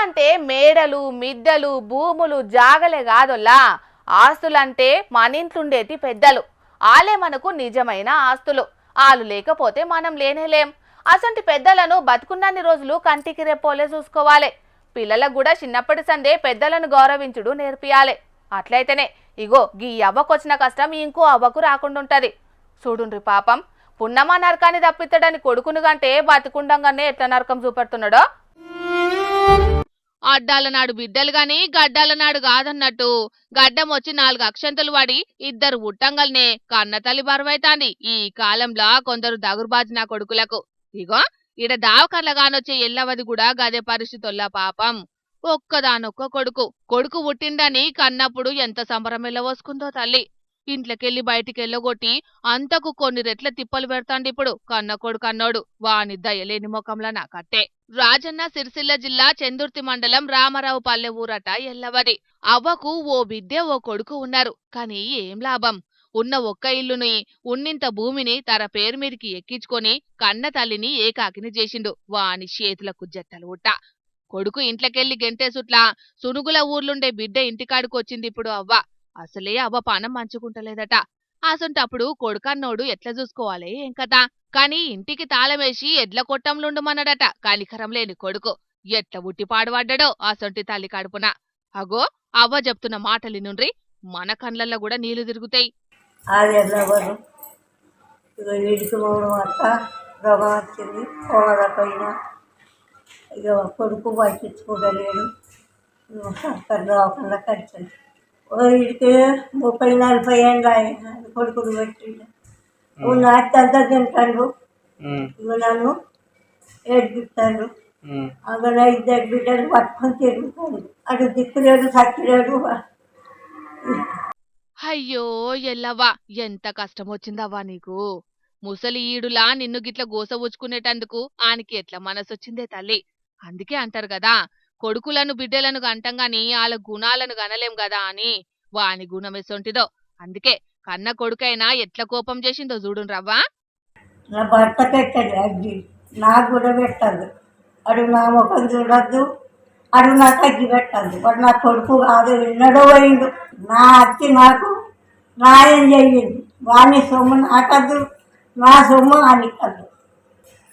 అంటే మేడలు మిద్దెలు భూములు జాగలే కాదొల్లా. ఆస్తులంటే మన ఇంట్లుండేటి పెద్దలు. ఆలే మనకు నిజమైన ఆస్తులు. ఆలు లేకపోతే మనం లేనేలేం. అసంటి పెద్దలను బతుకున్నన్ని రోజులు కంటికి రెప్పోలే చూసుకోవాలి. పిల్లలకు కూడా చిన్నప్పటి సందే పెద్దలను గౌరవించుడు నేర్పియాలి. అట్లయితేనే ఇగో గీ అవ్వకొచ్చిన కష్టం ఇంకో అవ్వకు రాకుండా ఉంటది. చూడుండ్రి పాపం, పున్నమా నరకాన్ని తప్పిత్తడని కొడుకును గంటే బతుకుండంగానే ఎట్లా నరకం చూపెడుతున్నాడో. అడ్డాల నాడు బిడ్డలు గాని గడ్డాల నాడు కాదన్నట్టు గడ్డం వచ్చి 4 అక్షంతలు పడి ఇద్దరు ఉట్టంగల్నే కన్న తల్లి బరువైతాంది ఈ కాలంలో కొందరు దగురుబాజిన కొడుకులకు. ఇగో ఈడ దావకర్లగానొచ్చే ఎల్లవది కూడా గదే పరిస్థితుల్లా పాపం. ఒక్కదానొక్క కొడుకు పుట్టిండని కన్నప్పుడు ఎంత సంబరమెల్లవోసుకుందో తల్లి. ఇంట్లోకెళ్ళి బయటికెళ్ళగొట్టి అంతకు కొన్ని రెట్ల తిప్పలు పెడతాండిప్పుడు కన్న కొడుకు అన్నోడు. వాని దయలేని ముఖంలా నాకట్టే. రాజన్న సిరిసిల్ల జిల్లా చెందుర్తి మండలం రామారావు పల్లె ఊరట ఎల్లవది. అవ్వకు ఓ బిడ్డే ఓ కొడుకు ఉన్నారు. కాని ఏం లాభం? ఉన్న ఒక్క ఇల్లుని ఉన్నింత భూమిని తన పేరు మీదికి ఎక్కించుకొని కన్న తల్లిని ఏకాకిని చేసిండు వాని చేతులకు జట్టలు ఉట్ట. కొడుకు ఇంట్లోకెళ్ళి గెంటేసుట్లా సునుగుల ఊర్లుండే బిడ్డ ఇంటికాడికొచ్చింది ఇప్పుడు అవ్వ. అసలే అవ్వ పానం మంచుకుంటలేదట. అసంటప్పుడు కొడుకన్నోడు ఎట్లా చూసుకోవాలి ఏం కదా. కాని ఇంటికి తాళమేసి ఎడ్ల కొట్టంలుండమన్నాడట కనికరం లేని కొడుకు. ఎట్ల ఉట్టిపాడుపడ్డాడో అసొంటి తల్లి కడుపున. అగో అవ్వ చెప్తున్న మాటలినుండ్రి, మన కండ్లల్లో కూడా నీళ్లు తిరుగుతాయి. కొడుకు పట్టించుకోగలేడు. వీడికి 30-40 ఏళ్ళు కొడుకుడు పెట్టిండు. నా అంతా తింటాడు. ఇక నన్ను ఏడ్పిస్తాడు. అక్కడ 2 బిడ్డలు పట్టుకొని తిరుగుతాడు. అటు దిక్కులేడు సచ్చిలేడు. అయ్యో ఎల్లవ్వా, ఎంత కష్టం వచ్చిందవ్వా నీకు. ముసలి ఈడులా నిన్ను గిట్ల గోసవుచ్చుకునేటందుకు ఆనికి ఎట్లా మనసొచ్చిందే తల్లి. అందుకే అంటారు గదా, కొడుకులను బిడ్డలను గంటంగాని వాళ్ళ గుణాలను గనలేం గదా అని. వాని గుణమెసొంటిదో. అందుకే కన్న కొడుకైనా ఎట్ల కోపం చేసిందో చూడుండ్రవ్వా. నా భర్త పెట్టాడు అగ్గి, నాకు కూడా పెట్టద్దు. అడు నా ముఖం చూడద్దు, అడు నాకు అగ్గి పెట్టద్దు. వాడు నా కొడుకు కాదు, విన్నడో పోయిండు. నా అత్తి నాకు న్యాయం చెయ్యింది. వాని సొమ్ము నాకద్దు, నా సొమ్ము ఆనికద్దు.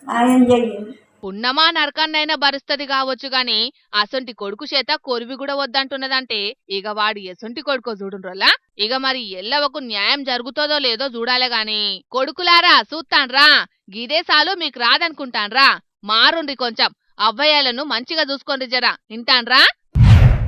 న్యాయం చెయ్యింది. పున్నమా నరకాన్నైనా భరుస్తది కావచ్చు గాని అసొంటి కొడుకు చేత కొరివి కూడా వద్దంటున్నదంటే ఇక వాడు ఎసొంటి కొడుకో చూడుండ్రోలా. ఇక మరి ఎల్లవకు న్యాయం జరుగుతుందో లేదో చూడాలే గాని. కొడుకులారా చూస్తాన్రా, గిదేశాలు మీకు రాదనుకుంటాన్రా. మారుండ్రి కొంచెం, అవ్వయ్యలను మంచిగా చూసుకోండి జరా. ఇంటాన్రా.